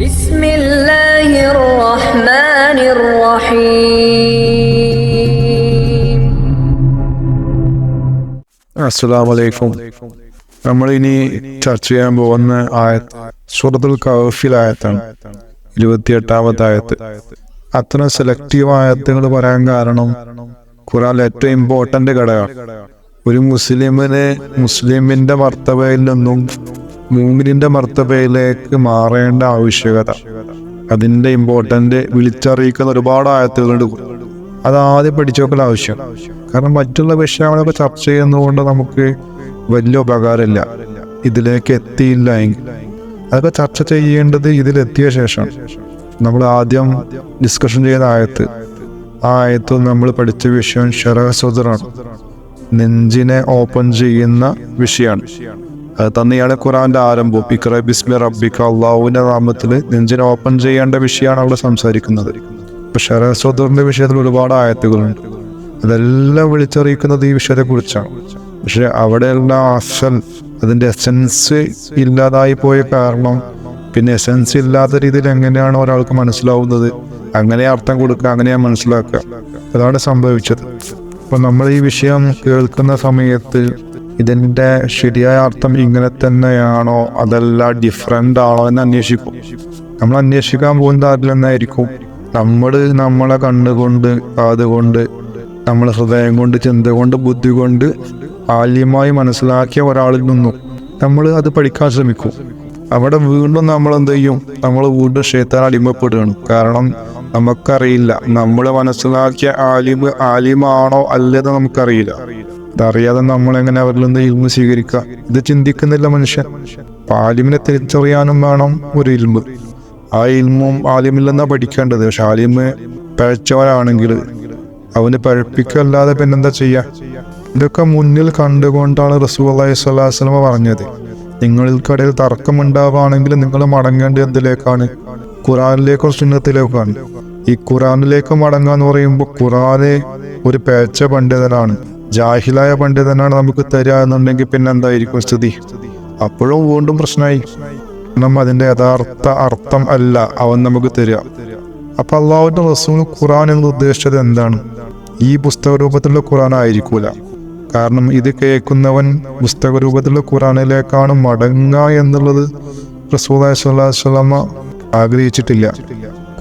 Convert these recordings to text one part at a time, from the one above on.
بسم الله الرحمن الرحيم. അസ്സലാമു അലൈക്കും. നമ്മളിനി ചർച്ച ചെയ്യാൻ പോകുന്ന ആയത്ത് സൂറത്തുൽ കഹ്ഫിലെ ആയത്താണ്, 28-ാമത്തെ ആയത്ത്. അത്തരം സെലക്റ്റീവ് ആയത്തുകൾ പറയാൻ കാരണം ഖുർആനിലെ ഏറ്റവും ഇമ്പോർട്ടൻ്റ് ഘടകമാണ്. ഒരു മുസ്ലിമിന്റെ മർത്തബയിൽ നിന്നും മുഅ്മിനിന്റെ മർത്തബയിലേക്ക് മാറേണ്ട ആവശ്യകത, അതിന്റെ ഇമ്പോർട്ടൻ്റ് വിളിച്ചറിയിക്കുന്ന ഒരുപാട് ആയത്തുകളുണ്ട്. അത് ആദ്യം പഠിച്ചു വെക്കൽ ആവശ്യം. കാരണം മറ്റുള്ള വിഷയങ്ങളൊക്കെ ചർച്ച ചെയ്യുന്നതുകൊണ്ട് നമുക്ക് വലിയ ഉപകാരമില്ല, ഇതിലേക്ക് എത്തിയില്ല എങ്കിൽ. അതൊക്കെ ചർച്ച ചെയ്യേണ്ടത് ഇതിലെത്തിയ ശേഷം. നമ്മൾ ആദ്യം ഡിസ്കഷൻ ചെയ്ത ആയത്ത്, ആ ആയത്ത് നമ്മൾ പഠിച്ച വിഷയം ശറഹ് സദ്റാണ്, നെഞ്ചിനെ ഓപ്പൺ ചെയ്യുന്ന വിഷയമാണ്. അത് തന്നെയാണ് ഖുർആന്റെ ആരംഭം. ഇഖ്റ ബിസ്മി റബ്ബിക, അല്ലാഹുവിന്റെ നാമത്തിൽ നെഞ്ചിനെ ഓപ്പൺ ചെയ്യേണ്ട വിഷയമാണ് അവിടെ സംസാരിക്കുന്നത്. ഇപ്പൊ ശറഹ് സദ്റിന്റെ വിഷയത്തിൽ ഒരുപാട് ആയത്തുകളുണ്ട്, അതെല്ലാം വിളിച്ചറിയിക്കുന്നത് ഈ വിഷയത്തെ കുറിച്ചാണ്. പക്ഷെ അവിടെയുള്ള അസൽ, അതിന്റെ എസൻസ് ഇല്ലാതായി പോയ കാരണം പിന്നെ എസൻസ് ഇല്ലാത്ത രീതിയിൽ എങ്ങനെയാണ് ഒരാൾക്ക് മനസ്സിലാവുന്നത്, അങ്ങനെ അർത്ഥം കൊടുക്കുക, അങ്ങനെയാണ് മനസ്സിലാക്കുക. അതാണ് സംഭവിച്ചത്. അപ്പൊ നമ്മൾ ഈ വിഷയം കേൾക്കുന്ന സമയത്ത് ഇതിന്റെ ശരിയായ അർത്ഥം ഇങ്ങനെ തന്നെയാണോ അതല്ല ഡിഫറെൻ്റ് ആണോ എന്ന് അന്വേഷിക്കും. നമ്മൾ അന്വേഷിക്കാൻ പോകുന്നത് അതിൽ നിന്നായിരിക്കും. നമ്മളെ കണ്ണുകൊണ്ട്, കാതുകൊണ്ട്, നമ്മളെ ഹൃദയം കൊണ്ട്, ചിന്ത കൊണ്ട്, ബുദ്ധി കൊണ്ട് ആല്യമായി മനസ്സിലാക്കിയ ഒരാളിൽ നിന്നും നമ്മൾ അത് പഠിക്കാൻ ശ്രമിക്കും. അവിടെ വീണ്ടും നമ്മൾ എന്ത് ചെയ്യും? നമ്മൾ വീണ്ടും ശൈത്താൻ അടിമപ്പെടുകയാണ്. കാരണം നമുക്കറിയില്ല, നമ്മൾ മനസ്സിലാക്കിയ ആലിമാണോ അല്ലെന്ന് നമുക്കറിയില്ല. അതറിയാതെ നമ്മളെങ്ങനെ അവരിൽ നിന്ന് ഇൽമ് സ്വീകരിക്കുക? ഇത് ചിന്തിക്കുന്നില്ല മനുഷ്യൻ. ആലിമിനെ തിരിച്ചറിയാനും വേണം ഒരു ഇൽമ്. ആ ഇൽമും ആലിമിൽ നിന്നാണ് പഠിക്കേണ്ടത്. പക്ഷെ ആലിമ് പഴച്ചവനാണെങ്കിൽ അവന് പഴപ്പിക്കല്ലാതെ പിന്നെന്താ ചെയ്യാ? ഇതൊക്കെ മുന്നിൽ കണ്ടുകൊണ്ടാണ് റസൂലുള്ളാഹി സ്വല്ലല്ലാഹു അലൈഹി വസല്ലം പറഞ്ഞത്, നിങ്ങൾക്കിടയിൽ തർക്കമുണ്ടാവുകയാണെങ്കിൽ നിങ്ങൾ മടങ്ങേണ്ടത് എന്തിലേക്കാണ്? ഖുർആനിലേക്കോ സുന്നത്തിലേക്കാണ്. ഈ ഖുർആനിലേക്ക് മടങ്ങുക എന്ന് പറയുമ്പോൾ ഖുർആനെ ഒരു പേച്ച പണ്ഡിതനാണ്, ജാഹിലായ പണ്ഡിതനാണ് നമുക്ക് തരിക എന്നുണ്ടെങ്കിൽ പിന്നെ എന്തായിരിക്കും സ്ഥിതി? അപ്പോഴും വീണ്ടും പ്രശ്നമായി. കാരണം അതിന്റെ യഥാർത്ഥ അർത്ഥം അല്ല അവൻ നമുക്ക് തരിക. അപ്പൊ അള്ളാഹുവിന്റെ റസൂൽ ഖുർആൻ എന്ന് ഉദ്ദേശിച്ചത് എന്താണ്? ഈ പുസ്തക രൂപത്തിലുള്ള ഖുർആൻ ആയിരിക്കൂല. കാരണം ഇത് കേൾക്കുന്നവൻ പുസ്തക രൂപത്തിലുള്ള ഖുർആനിലേക്കാണ് മടങ്ങുക എന്നുള്ളത് റസൂലുള്ളാഹി സ്വല്ലല്ലാഹു അലൈഹി വസല്ലം ആഗ്രഹിച്ചിട്ടില്ല.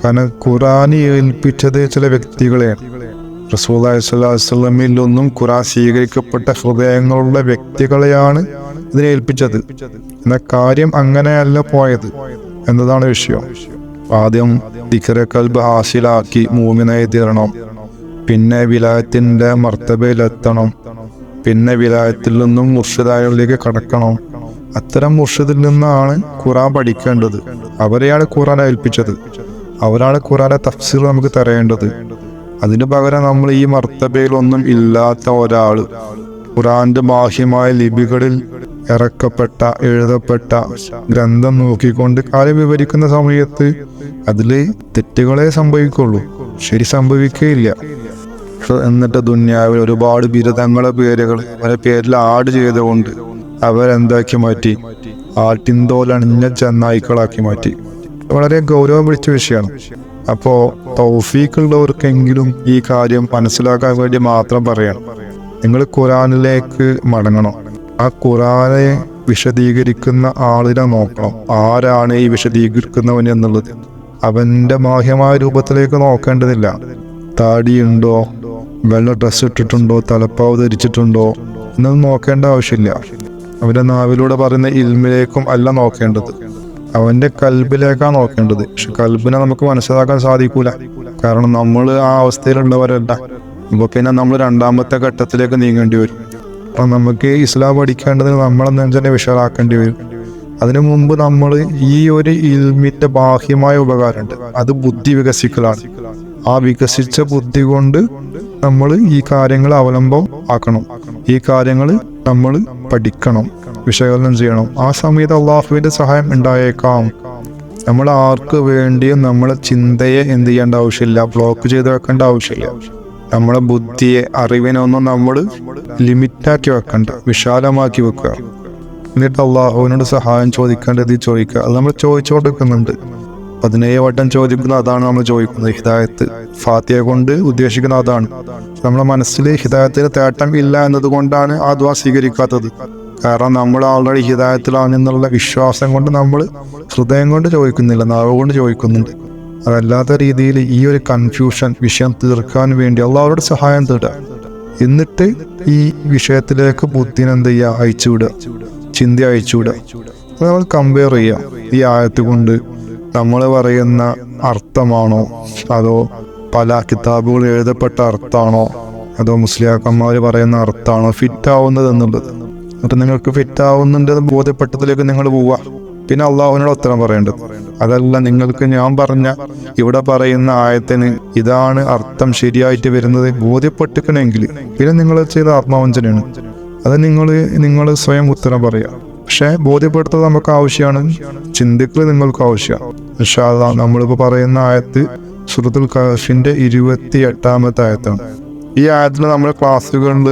കാരണം ഖുർആൻ ഏൽപ്പിച്ചത് ചില വ്യക്തികളെയാണ്. റസൂലുള്ളാഹി സ്വല്ലല്ലാഹു അലൈഹി വസല്ലമിൽ നിന്നും ഖുർആൻ സ്വീകരിക്കപ്പെട്ട ഹൃദയങ്ങളുള്ള വ്യക്തികളെയാണ് ഇതിനെ ഏൽപ്പിച്ചത്. എന്ന കാര്യം അങ്ങനെയല്ല പോയത് എന്നതാണ് വിഷയം. ആദ്യം ദിക്റ് ഖൽബ് ഹാസിലാക്കി മൂമിനായി തീരണം, പിന്നെ വിലായത്തിന്റെ മർത്തബയിലെത്തണം, പിന്നെ വിലായത്തിൽ നിന്നും മുർഷിദായകളിലേക്ക് കടക്കണം. അത്തരം മുർഷിദിൽ നിന്നാണ് ഖുർആൻ പഠിക്കേണ്ടത്. അവരെയാണ് ഖുർആൻ ഏൽപ്പിച്ചത്. അവരാണ് ഖുർആന്റെ തഫ്സീർ നമുക്ക് തരേണ്ടത്. അതിനു പകരം നമ്മൾ ഈ മർത്തബയിലൊന്നും ഇല്ലാത്ത ഒരാൾ ഖുർആന്റെ ബാഹ്യമായ ലിപികളിൽ ഇറക്കപ്പെട്ട, എഴുതപ്പെട്ട ഗ്രന്ഥം നോക്കിക്കൊണ്ട് കാര്യം വിവരിക്കുന്ന സമയത്ത് അതില് തെറ്റുകളെ സംഭവിക്കുള്ളൂ, ശരി സംഭവിക്കുകയില്ല. എന്നിട്ട് ദുന്യാവിൽ ഒരുപാട് ബിരുദങ്ങളെ പേരുകൾ അവരെ പേരിൽ ആഡ് ചെയ്തുകൊണ്ട് അവരെന്താക്കി മാറ്റി? ആട്ടിൻതോലണിഞ്ഞ ചെന്നായ്ക്കളാക്കി മാറ്റി. വളരെ ഗൗരവം പിടിച്ച വിഷയമാണ്. അപ്പോ തൗഫീഖുള്ളവർക്കെങ്കിലും ഈ കാര്യം മനസ്സിലാക്കാൻ വേണ്ടി മാത്രം പറയണം, നിങ്ങൾ ഖുർആനിലേക്ക് മടങ്ങണം. ആ ഖുർആനെ വിശദീകരിക്കുന്ന ആളിനെ നോക്കണം. ആരാണ് ഈ വിശദീകരിക്കുന്നവൻ എന്നുള്ളത് അവന്റെ ബാഹ്യമായ രൂപത്തിലേക്ക് നോക്കേണ്ടതില്ല. താടിയുണ്ടോ, വെള്ള ഡ്രസ് ഇട്ടിട്ടുണ്ടോ, തലപ്പാവ് ധരിച്ചിട്ടുണ്ടോ എന്നൊന്നും നോക്കേണ്ട ആവശ്യമില്ല. അവന്റെ നാവിലൂടെ പറയുന്ന ഇൽമിലേക്കും അല്ല നോക്കേണ്ടത്, അവന്റെ കൽബിലേക്കാണ് നോക്കേണ്ടത്. പക്ഷെ കൽബിനെ നമുക്ക് മനസ്സിലാക്കാൻ സാധിക്കൂല, കാരണം നമ്മൾ ആ അവസ്ഥയിലുള്ളവരല്ല. അപ്പൊ പിന്നെ നമ്മൾ രണ്ടാമത്തെ ഘട്ടത്തിലേക്ക് നീങ്ങേണ്ടി വരും. അപ്പൊ നമുക്ക് ഇസ്ലാം പഠിക്കേണ്ടതിന് നമ്മളെ നെഞ്ചനെ വിശാലാക്കേണ്ടി വരും. അതിനു മുമ്പ് നമ്മൾ ഈ ഒരു ഇൽമിന്റെ ബാഹ്യമായ ഉപകാരമുണ്ട്, അത് ബുദ്ധി വികസിക്കലാണ്. ആ വികസിച്ച ബുദ്ധി കൊണ്ട് നമ്മൾ ഈ കാര്യങ്ങൾ അവലംബം ആക്കണം. ഈ കാര്യങ്ങൾ നമ്മൾ പഠിക്കണം, വിശകലനം ചെയ്യണം. ആ സമയത്ത് അള്ളാഹുവിന്റെ സഹായം ഉണ്ടായേക്കാം. നമ്മൾ ആർക്ക് വേണ്ടിയും നമ്മളെ ചിന്തയെ എന്ത് ചെയ്യേണ്ട ആവശ്യമില്ല, ബ്ലോക്ക് ചെയ്ത് വെക്കേണ്ട ആവശ്യമില്ല. നമ്മളെ ബുദ്ധിയെ, അറിവിനൊന്നും നമ്മൾ ലിമിറ്റാക്കി വെക്കണ്ട, വിശാലമാക്കി വെക്കുക. എന്നിട്ട് അള്ളാഹുവിനോട് സഹായം ചോദിക്കേണ്ടത് ചോദിക്കുക. അത് നമ്മൾ ചോദിച്ചുകൊണ്ടിരിക്കുന്നുണ്ട്. 17 വട്ടം ചോദിക്കുന്ന അതാണ് നമ്മൾ ചോദിക്കുന്നത്. ഹിദായത്ത് ഫാത്തിഹ കൊണ്ട് ഉദ്ദേശിക്കുന്ന അതാണ്. നമ്മുടെ മനസ്സിൽ ഹിദായത്തിന് തേട്ടം ഇല്ല എന്നതുകൊണ്ടാണ് ആ ദുആ സ്വീകരിക്കാത്തത്. കാരണം നമ്മൾ ആൾറെഡി ഹിദായത്തിലാണെന്നുള്ള വിശ്വാസം കൊണ്ട് നമ്മൾ ഹൃദയം കൊണ്ട് ചോദിക്കുന്നില്ല, നാവ് കൊണ്ട് ചോദിക്കുന്നുണ്ട്. അതല്ലാത്ത രീതിയിൽ ഈ ഒരു കൺഫ്യൂഷൻ വിഷയം തീർക്കാൻ വേണ്ടി അള്ളാഹുവോട് സഹായം തേടുക. എന്നിട്ട് ഈ വിഷയത്തിലേക്ക് ബുദ്ധിനെ എന്ത് ചെയ്യുക, അയച്ചുവിടുക, ചിന്ത അയച്ചുവിടുക. നമ്മൾ കമ്പയർ ചെയ്യാം. ഈ ആയത്ത് കൊണ്ട് നമ്മൾ പറയുന്ന അർത്ഥമാണോ, അതോ പല കിതാബുകൾ എഴുതപ്പെട്ട അർത്ഥമാണോ, അതോ മുസ്ലിയാക്കന്മാർ പറയുന്ന അർത്ഥമാണോ ഫിറ്റ് ആവുന്നത് എന്നുള്ളത്. എന്നിട്ട് നിങ്ങൾക്ക് ഫിറ്റ് ആവുന്നുണ്ടെന്ന് ബോധ്യപ്പെട്ടതിലേക്ക് നിങ്ങൾ പോവുക. പിന്നെ അള്ളാഹുവിനോട് ഉത്തരം പറയേണ്ടത്. അതല്ല, നിങ്ങൾക്ക് ഞാൻ പറഞ്ഞ ഇവിടെ പറയുന്ന ആയത്തിന് ഇതാണ് അർത്ഥം ശരിയായിട്ട് വരുന്നത് ബോധ്യപ്പെട്ടിക്കണമെങ്കിൽ പിന്നെ നിങ്ങൾ ചെയ്ത ആത്മവഞ്ചനയാണ്. അത് നിങ്ങൾ സ്വയം ഉത്തരം പറയുക. പക്ഷെ ബോധ്യപ്പെടുത്തൽ നമുക്ക് ആവശ്യമാണ്, ചിന്തകൾ നിങ്ങൾക്ക് ആവശ്യമാണ്. ഇൻഷാ അല്ലാഹ് നമ്മളിപ്പോൾ പറയുന്ന ആയത്ത് സൂറത്തുൽ കഹ്ഫിന്റെ 28ാമത്തെ ആയത്താണ്. ഈ ആയത്തിൽ നമ്മുടെ ക്ലാസ്സുകളിൽ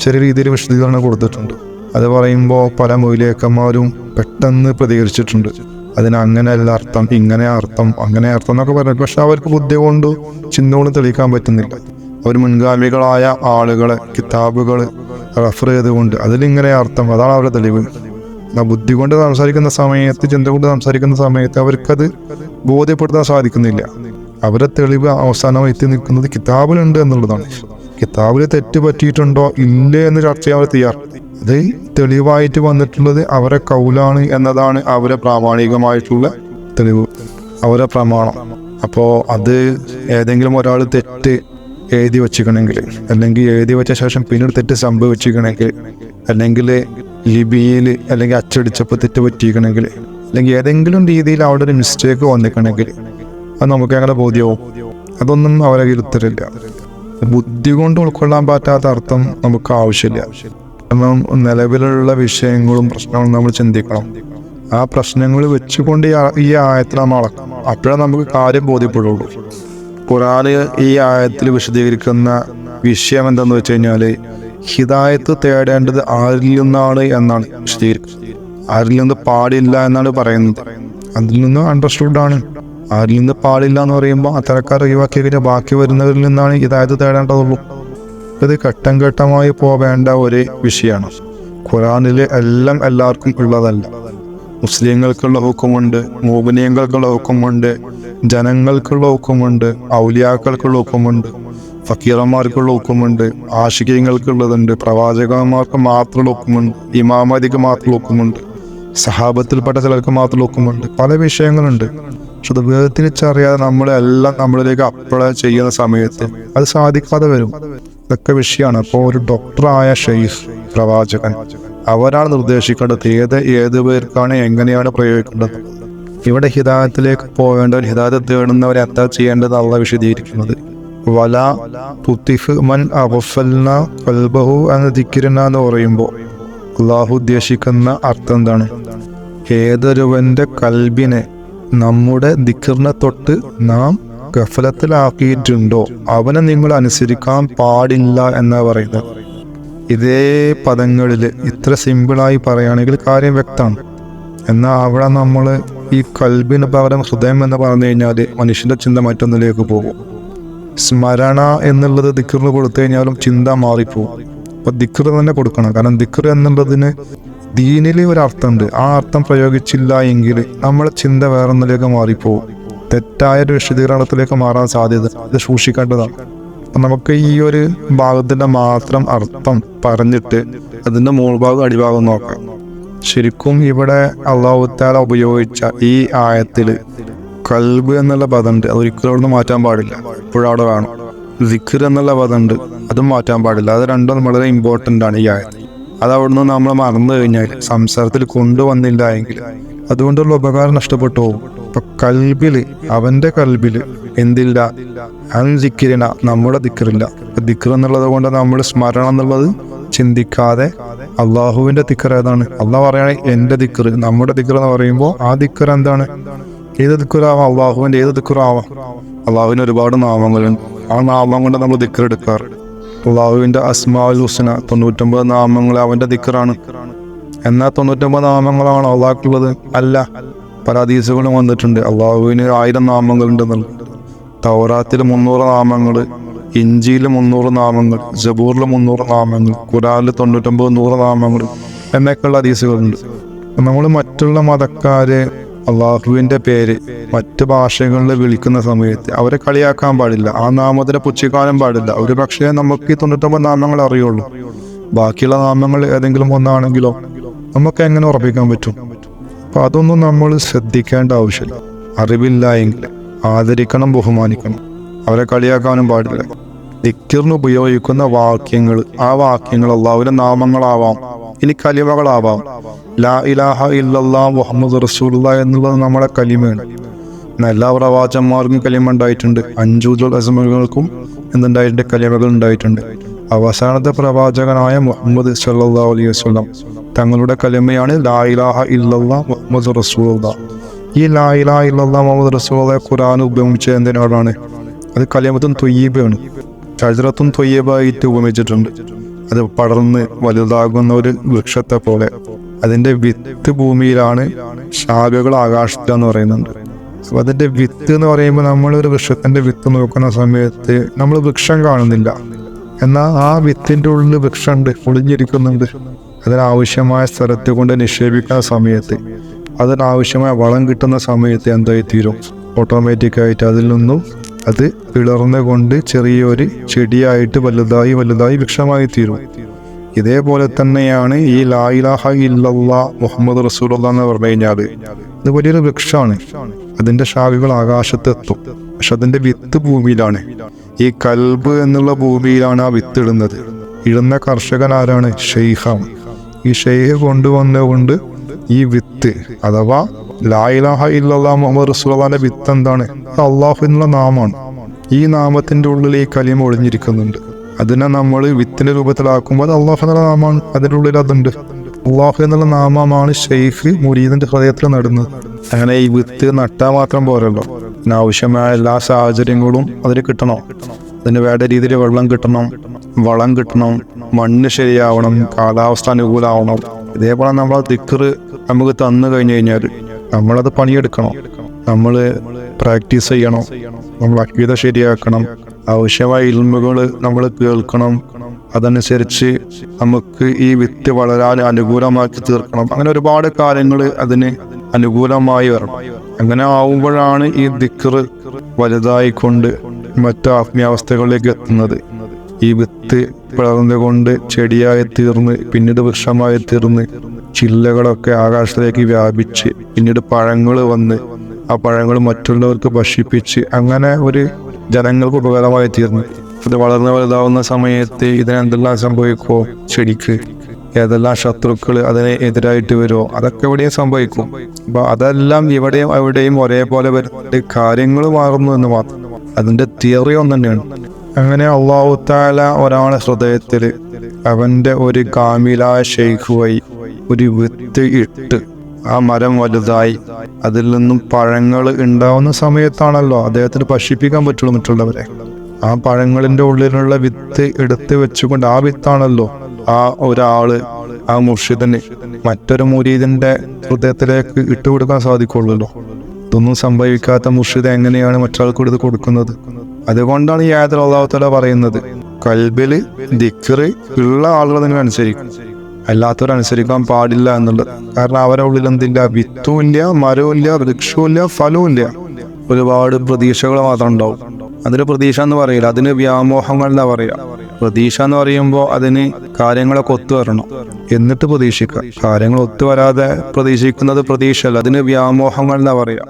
ചെറിയ രീതിയിൽ വിശദീകരണം കൊടുത്തിട്ടുണ്ട്. അത് പറയുമ്പോൾ പല മൗലികന്മാരും പെട്ടെന്ന് പ്രതികരിച്ചിട്ടുണ്ട്. അതിന് അങ്ങനെയല്ല അർത്ഥം, ഇങ്ങനെ അർത്ഥം, അങ്ങനെ അർത്ഥം എന്നൊക്കെ പറയുന്നത്. പക്ഷെ അവർക്ക് ബുദ്ധി കൊണ്ട് ചിന്ത കൊണ്ട് തെളിയിക്കാൻ പറ്റുന്നില്ല. അവർ മുൻഗാമികളായ ആളുകളെ കിതാബുകൾ റെഫർ ചെയ്തുകൊണ്ട് അതിലിങ്ങനെ അർത്ഥം, അതാണ് അവരുടെ തെളിവ്. ബുദ്ധി കൊണ്ട് സംസാരിക്കുന്ന സമയത്ത്, ചിന്ത കൊണ്ട് സംസാരിക്കുന്ന സമയത്ത് അവർക്കത് ബോധ്യപ്പെടുത്താൻ സാധിക്കുന്നില്ല. അവരുടെ തെളിവ് അവസാനം എത്തി നിൽക്കുന്നത് കിതാബിലുണ്ട് എന്നുള്ളതാണ്. കിതാബിൽ തെറ്റ് പറ്റിയിട്ടുണ്ടോ ഇല്ലേ എന്ന് ചർച്ച ചെയ്യാൻ അവർ തയ്യാർ. അത് തെളിവായിട്ട് വന്നിട്ടുള്ളത് അവരെ കൗലാണ് എന്നതാണ് അവരെ പ്രാമാണികമായിട്ടുള്ള തെളിവ്, അവരെ പ്രമാണം. അപ്പോൾ അത് ഏതെങ്കിലും ഒരാൾ തെറ്റ് എഴുതി വച്ചിക്കണമെങ്കിൽ, അല്ലെങ്കിൽ എഴുതി വെച്ച ശേഷം പിന്നീട് തെറ്റ് സംഭവിച്ചിരിക്കണമെങ്കിൽ, അല്ലെങ്കിൽ ലിപിയിൽ അല്ലെങ്കിൽ അച്ചടിച്ചപ്പോൾ തെറ്റ് പറ്റിയിരിക്കണമെങ്കിൽ, അല്ലെങ്കിൽ ഏതെങ്കിലും രീതിയിൽ അവിടെ ഒരു മിസ്റ്റേക്ക് വന്നിക്കണമെങ്കിൽ അത് നമുക്ക് എങ്ങനെ ബോധ്യമാവും? അതൊന്നും അവരെ ഉത്തരമില്ല. ബുദ്ധി കൊണ്ട് ഉൾക്കൊള്ളാൻ പറ്റാത്ത അർത്ഥം നമുക്ക് ആവശ്യമില്ല. കാരണം നിലവിലുള്ള വിഷയങ്ങളും പ്രശ്നങ്ങളും നമ്മൾ ചിന്തിക്കണം. ആ പ്രശ്നങ്ങൾ വെച്ചുകൊണ്ട് ഈ ആയത്തിൽ നമ്മൾ അളക്കണം. അപ്പോഴേ നമുക്ക് കാര്യം ബോധ്യപ്പെടുള്ളൂ. ഖുർആന് ഈ ആയത്തിൽ വിശദീകരിക്കുന്ന വിഷയം എന്താന്ന് വെച്ച് കഴിഞ്ഞാൽ, ഹിദായത്ത് തേടേണ്ടത് ആരിൽ നിന്നാണ് എന്നാണ് വിശദീകരിക്കുന്നത്. ആരിൽ നിന്ന് പാടില്ല എന്നാണ് പറയുന്നത്. അതിൽ നിന്ന് അണ്ടർസ്റ്റുഡ് ആണ്. ആരിൽ നിന്ന് പാടില്ല എന്ന് പറയുമ്പോൾ അത്തരക്കാർ ഒഴിവാക്കി കഴിഞ്ഞാൽ ബാക്കി വരുന്നവരിൽ നിന്നാണ് ഹിദായത്ത് തേടേണ്ടതുള്ളൂ. ഇത് ഘട്ടം ഘട്ടമായി പോവേണ്ട ഒരു വിഷയമാണ്. ഖുർആനിൽ എല്ലാം എല്ലാവർക്കും ഉള്ളതല്ല. മുസ്ലിങ്ങൾക്കുള്ള ഹുക്കുമുണ്ട്, മുഅ്മിനീങ്ങൾക്കുള്ള ഹുക്കുമുണ്ട്, ജനങ്ങൾക്കുള്ള ഹുക്കുമുണ്ട്, ഔലിയാക്കൾക്കുള്ള ഹുക്കുമുണ്ട്, ഫക്കീറന്മാർക്കുള്ള ഹുക്കുമുണ്ട്, ആശികീങ്ങൾക്കുള്ളതുണ്ട്, പ്രവാചകന്മാർക്ക് മാത്രമുള്ള ഹുക്കുമുണ്ട്, ഇമാമതിക്ക് മാത്രമുള്ള ഹുക്കുമുണ്ട്, സഹാബത്തിൽപ്പെട്ട ചിലർക്ക് മാത്രമുള്ള ഹുക്കുമുണ്ട്. പല വിഷയങ്ങളുണ്ട്. പക്ഷെ അത് വേർതിരിച്ചറിയാതെ നമ്മളെല്ലാം നമ്മളിലേക്ക് അപ്ലൈ ചെയ്യുന്ന സമയത്ത് അത് സാധിക്കാതെ വരും. ഇതൊക്കെ വിഷയമാണ്. അപ്പോൾ ഒരു ഡോക്ടറായ ഷെയ്ഖ്, പ്രവാചകൻ, അവരാണ് നിർദ്ദേശിക്കേണ്ടത് ഏത് പേർക്കാണ് എങ്ങനെയാണ് പ്രയോഗിക്കേണ്ടത്. ഇവിടെ ഹിദായത്തിലേക്ക് പോകേണ്ടവർ, ഹിദായത്ത് തേടുന്നവരെ എന്താ ചെയ്യേണ്ടത് അള്ളാഹ് വിശദീകരിക്കുന്നത്. വല തുത്തിഫ് മൻ അഗ്ഫൽന ഖൽബഹു എന്ന ദിക്റിന എന്ന് പറയുമ്പോൾ അള്ളാഹു ഉദ്ദേശിക്കുന്ന അർത്ഥം എന്താണ്? ഏതൊരുവന്റെ കൽബിനെ നമ്മുടെ ദിക്റിനെ തൊട്ട് നാം ഗഫലത്തിലാക്കിയിട്ടുണ്ടോ അവനെ നിങ്ങൾ അനുസരിക്കാൻ പാടില്ല എന്നാ പറയുന്നത്. ഇതേ പദങ്ങളിൽ ഇത്ര സിമ്പിളായി പറയുകയാണെങ്കിൽ കാര്യം വ്യക്തമാണ്. എന്നാൽ അവിടെ നമ്മൾ ഈ കൽബിന് പകരം ഹൃദയം എന്ന് പറഞ്ഞു കഴിഞ്ഞാൽ മനുഷ്യന്റെ ചിന്ത മറ്റൊന്നിലേക്ക് പോകും. സ്മരണ എന്നുള്ളത് ദിക്റിന് കൊടുത്തു കഴിഞ്ഞാലും ചിന്ത മാറിപ്പോവും. അപ്പൊ ദിക്റ് തന്നെ കൊടുക്കണം. കാരണം ദിക്റ് എന്നുള്ളതിന് ദീനിൽ ഒരർത്ഥമുണ്ട്. ആ അർത്ഥം പ്രയോഗിച്ചില്ല എങ്കിൽ നമ്മളെ ചിന്ത വേറൊന്നിലേക്ക് മാറിപ്പോവും. തെറ്റായൊരു വിശദീകരണത്തിലേക്ക് മാറാൻ സാധ്യത. ഇത് സൂക്ഷിക്കേണ്ടതാണ്. അപ്പം നമുക്ക് ഈ ഒരു ഭാഗത്തിൻ്റെ മാത്രം അർത്ഥം പറഞ്ഞിട്ട് അതിൻ്റെ മുകൾഭാഗം അടിഭാഗം നോക്കാം. ശരിക്കും ഇവിടെ അല്ലാഹു തആല ഉപയോഗിച്ച ഈ ആയത്തിൽ കൽബ് എന്നുള്ള പദമുണ്ട്. അത് ഒരിക്കലും അവിടെ നിന്ന് മാറ്റാൻ പാടില്ല. ഇപ്പോഴും അവിടെ വേണം. ദിക്ർ എന്നുള്ള പദമുണ്ട്, അതും മാറ്റാൻ പാടില്ല. അത് രണ്ടും വളരെ ഇമ്പോർട്ടൻ്റ് ആണ് ഈ ആയത്ത്. അത് അവിടെ നിന്ന് നമ്മൾ മറന്നു കഴിഞ്ഞാൽ, സംസാരത്തിൽ കൊണ്ടുവന്നില്ല എങ്കിൽ അതുകൊണ്ടുള്ള ഉപകാരം നഷ്ടപ്പെട്ടു പോകും. ഇപ്പൊ കൽബില്, അവന്റെ കൽബില് എന്തില്ല? ദിക്റിന, നമ്മുടെ ദിക്റില്ല. ദിക്ർ എന്നുള്ളത് കൊണ്ട് നമ്മൾ സ്മരണം എന്നുള്ളത് ചിന്തിക്കാതെ അള്ളാഹുവിന്റെ ദിക്ർ ഏതാണ്? അള്ളാഹ് പറയാണ് എന്റെ ദിക്ർ, നമ്മുടെ ദിക്ർ എന്ന് പറയുമ്പോൾ ആ ദിക്ർ എന്താണ്? ഏത് ദിക്റാവാം? അള്ളാഹുവിന്റെ ഏത് ദിക്റാവാം? അള്ളാഹുവിന് ഒരുപാട് നാമങ്ങളുണ്ട്. ആ നാമം കൊണ്ട് നമ്മൾ ദിക്ർ എടുക്കാറ്. അള്ളാഹുവിന്റെ അസ്മാഉൽ ഹുസ്ന 99 നാമങ്ങൾ അവന്റെ ദിക്റാണ്. എന്നാൽ 99 നാമങ്ങളാണ് അള്ളാഹ്ക്കുള്ളത്? അല്ല. പല ഹദീസുകളും വന്നിട്ടുണ്ട്. അള്ളാഹുവിന് 1000 നാമങ്ങളുണ്ടെന്നുള്ളത്. തൗറാത്തിൽ 300 നാമങ്ങൾ, ഇഞ്ചിയിൽ 300 നാമങ്ങൾ, സബൂറിൽ 300 നാമങ്ങൾ, ഖുർആനിൽ 99-100 നാമങ്ങൾ എന്നൊക്കെയുള്ള ഹദീസുകളുണ്ട്. നമ്മൾ മറ്റുള്ള മതക്കാരെ അള്ളാഹുവിൻ്റെ പേര് മറ്റ് ഭാഷകളിൽ വിളിക്കുന്ന സമയത്ത് അവരെ കളിയാക്കാൻ പാടില്ല, ആ നാമത്തിനെ പുച്ഛിക്കാനും പാടില്ല. ഒരു പക്ഷേ നമുക്ക് ഈ 99 നാമങ്ങൾ അറിയുള്ളൂ, ബാക്കിയുള്ള നാമങ്ങൾ ഏതെങ്കിലും ഒന്നാണെങ്കിലോ നമുക്ക് എങ്ങനെ ഉറപ്പിക്കാൻ പറ്റും? അപ്പം അതൊന്നും നമ്മൾ ശ്രദ്ധിക്കേണ്ട ആവശ്യമില്ല. അറിവില്ല എങ്കിൽ ആദരിക്കണം, ബഹുമാനിക്കണം, അവരെ കളിയാക്കാനും പാടില്ല. ദിക്റിന് ഉപയോഗിക്കുന്ന വാക്യങ്ങൾ, ആ വാക്യങ്ങൾ അള്ളാഹുവിൻ്റെ നാമങ്ങളാവാം, ഇനി കലിമകളാവാം. ലാ ഇലാഹ ഇല്ലല്ലാഹ് മുഹമ്മദ് റസൂലുള്ളാഹി എന്നുള്ളത് നമ്മളെ കലിമയാണ്. എല്ലാ പ്രവാചകന്മാർക്കും കലിമ ഉണ്ടായിട്ടുണ്ട്. 5 അസ്മകൾക്കും എന്തുണ്ടായിട്ടുണ്ട്? കലിമകൾ ഉണ്ടായിട്ടുണ്ട്. അവസാനത്തെ പ്രവാചകനായ മുഹമ്മദ് സല്ലല്ലാഹു അലൈഹി വസല്ലം തങ്ങളുടെ കലിമയാണ് ലാ ഇലാഹ ഇല്ലല്ലാഹ് മുഹമ്മദ് റസൂലുള്ളാഹ്. ഈ ലാ ഇലാഹ ഇല്ലല്ലാഹ് മുഹമ്മദ് റസൂലുള്ളാഹി ഖുർആൻ ഉപയോഗിച്ചത് എന്തിനോടാണ്? അത് കലിമത്തുൻ ത്വയ്യിബയാണ്, ഷജറത്തുൻ ത്വയ്യിബായിട്ട് ഉപയോഗിച്ചിട്ടുണ്ട്. അത് പടർന്ന് വലുതാകുന്ന ഒരു വൃക്ഷത്തെ പോലെ. അതിൻ്റെ വിത്ത് ഭൂമിയിലാണ്, ശാഖകൾ ആകാശത്തിലാന്ന് പറയുന്നുണ്ട്. അപ്പോൾ അതിൻ്റെ വിത്ത് എന്ന് പറയുമ്പോൾ നമ്മളൊരു വൃക്ഷത്തിൻ്റെ വിത്ത് നോക്കുന്ന സമയത്ത് നമ്മൾ വൃക്ഷം കാണുന്നില്ല, എന്നാൽ ആ വിത്തിൻ്റെ ഉള്ളിൽ വൃക്ഷമുണ്ട്, ഒളിഞ്ഞിരിക്കുന്നുണ്ട്. അതിനാവശ്യമായ സ്ഥലത്ത് കൊണ്ട് നിക്ഷേപിക്കുന്ന സമയത്ത്, അതിനാവശ്യമായ വളം കിട്ടുന്ന സമയത്ത് എന്തായി തീരും? ഓട്ടോമാറ്റിക്കായിട്ട് അതിൽ നിന്നും അത് പിളർന്നുകൊണ്ട് ചെറിയൊരു ചെടിയായിട്ട് വലുതായി വൃക്ഷമായി തീരും. ഇതേപോലെ തന്നെയാണ് ഈ ലാ ഇലാഹ ഇല്ലല്ലാഹ് മുഹമ്മദ് റസൂലുള്ളാഹി എന്ന് പറഞ്ഞു കഴിഞ്ഞാൽ ഇത് വലിയൊരു വൃക്ഷമാണ്. അതിൻ്റെ ശാഖകൾ ആകാശത്തെത്തും, പക്ഷെ അതിൻ്റെ വിത്ത് ഭൂമിയിലാണ്. ഈ കൽബ് എന്നുള്ള ഭൂമിയിലാണ് ആ വിത്ത് ഇടുന്ന കർഷകൻ ആരാണ്? ഷെയ്ഖാണ്. ഈ ഷെയ്ഖ് കൊണ്ടുവന്നുകൊണ്ട് ഈ വിത്ത്, അഥവാ ലാ ഇലാഹ ഇല്ലല്ലാഹ് മുഹമ്മദ് റസൂലുള്ളാഹിന്റെ വിത്ത് എന്താണ്? അള്ളാഹു എന്നുള്ള നാമാണ്. ഈ നാമത്തിന്റെ ഉള്ളിൽ ഈ കലിമ ഒളിഞ്ഞിരിക്കുന്നുണ്ട്. അതിനെ നമ്മൾ വിത്തിന്റെ രൂപത്തിലാക്കുമ്പോൾ അത് അള്ളാഹു എന്നുള്ള നാമാണ്. അതിൻ്റെ ഉള്ളിൽ അതുണ്ട്. അള്ളാഹു എന്നുള്ള നാമമാണ് ഷെയ്ഖ് മുരീദിന്റെ ഹൃദയത്തിൽ നടുന്നത്. അങ്ങനെ ഈ വിത്ത് നട്ടാൽ മാത്രം പോരല്ലോ, ആവശ്യമായ എല്ലാ സാഹചര്യങ്ങളും അതിന് കിട്ടണം. അതിന് വേണ്ട രീതിയിൽ വെള്ളം കിട്ടണം, വളം കിട്ടണം, മണ്ണ് ശരിയാവണം, കാലാവസ്ഥ അനുകൂലമാവണം. ഇതേപോലെ നമ്മൾ ദിക്റ് നമുക്ക് തന്നു കഴിഞ്ഞു കഴിഞ്ഞാൽ നമ്മളത് പണിയെടുക്കണം, നമ്മൾ പ്രാക്ടീസ് ചെയ്യണം, നമ്മൾ അഖീദ ശരിയാക്കണം, ആവശ്യമായ ഇൽമുകൾ നമ്മൾ കേൾക്കണം, അതനുസരിച്ച് നമുക്ക് ഈ വിത്ത് വളരാൻ അനുകൂലമാക്കി തീർക്കണം. അങ്ങനെ ഒരുപാട് കാര്യങ്ങൾ അതിന് അനുകൂലമായി വരണം. അങ്ങനെ ആവുമ്പോഴാണ് ഈ ദിക്റ് വലുതായിക്കൊണ്ട് മറ്റു ആത്മീയാവസ്ഥകളിലേക്ക് എത്തുന്നത്. ഈ വിത്ത് പിളർന്നുകൊണ്ട് ചെടിയായി തീർന്ന് പിന്നീട് വൃക്ഷമായി തീർന്ന് ചില്ലകളൊക്കെ ആകാശത്തിലേക്ക് വ്യാപിച്ച് പിന്നീട് പഴങ്ങൾ വന്ന് ആ പഴങ്ങൾ മറ്റുള്ളവർക്ക് ഭക്ഷിപ്പിച്ച് അങ്ങനെ ഒരു ജനങ്ങൾക്ക് ഉപകാരമായി തീർന്നു. ഇത് വളർന്നു വലുതാവുന്ന സമയത്ത് ഇതിനെന്തെല്ലാം സംഭവിക്കുമോ? ചെടിക്ക് ഏതെല്ലാം ശത്രുക്കൾ അതിനെ എതിരായിട്ട് വരുമോ? അതൊക്കെ എവിടെയും സംഭവിക്കും. അപ്പൊ അതെല്ലാം ഇവിടെയും അവിടെയും ഒരേപോലെ വരുന്ന കാര്യങ്ങൾ മാറുന്നു എന്ന് മാത്രം. അതിന്റെ തിയറി ഒന്ന് തന്നെയാണ്. അങ്ങനെ അല്ലാഹു തആല ഒരാളെ ഹൃദയത്തിൽ അവന്റെ ഒരു കാമിലായ ഷെയ്ഖ് വഴി ഒരു വിത്ത് ഇട്ട് ആ മരം വലുതായി അതിൽ നിന്നും പഴങ്ങൾ ഉണ്ടാവുന്ന സമയത്താണല്ലോ അദ്ദേഹത്തിന് ഭക്ഷിപ്പിക്കാൻ പറ്റുള്ളൂ മറ്റുള്ളവരെ. ആ പഴങ്ങളിൻ്റെ ഉള്ളിലുള്ള വിത്ത് എടുത്ത് വെച്ചുകൊണ്ട് ആ വിത്താണല്ലോ ആ ഒരാള്, ആ മുർഷിദിന് മറ്റൊരു മുരീദിന്റെ ഹൃദയത്തിലേക്ക് ഇട്ടുകൊടുക്കാൻ സാധിക്കുള്ളൂ. ഇതൊന്നും സംഭവിക്കാത്ത മുർഷിദ് എങ്ങനെയാണ് മറ്റൊരാൾക്ക് എടുത്ത് കൊടുക്കുന്നത്? അതുകൊണ്ടാണ് ഈ ആയത്തിൽ അല്ലാഹു തആല പറയുന്നത് കൽബില് ദിക്റ് ഉള്ള ആളുകൾ നിങ്ങൾ അനുസരിക്കും, അല്ലാത്തവരനുസരിക്കാൻ പാടില്ല എന്നുള്ളത്. കാരണം അവരുടെ ഉള്ളിൽ എന്തില്ല? വിത്തും ഇല്ല, മരവും ഇല്ല, വൃക്ഷവും ഇല്ല, ഫലവും ഇല്ല. ഒരുപാട് പ്രതീക്ഷകൾ മാത്രം ഉണ്ടാവും. അതിന് പ്രതീക്ഷ എന്ന് പറയില്ല, അതിന് വ്യാമോഹങ്ങൾ എന്നാ പറയാ. പ്രതീക്ഷ എന്ന് പറയുമ്പോൾ അതിന് കാര്യങ്ങളൊക്കെ ഒത്തുവരണം, എന്നിട്ട് പ്രതീക്ഷിക്കുക. കാര്യങ്ങൾ ഒത്തുവരാതെ പ്രതീക്ഷിക്കുന്നത് പ്രതീക്ഷയല്ല, അതിന് വ്യാമോഹങ്ങൾ എന്നാ പറയാ.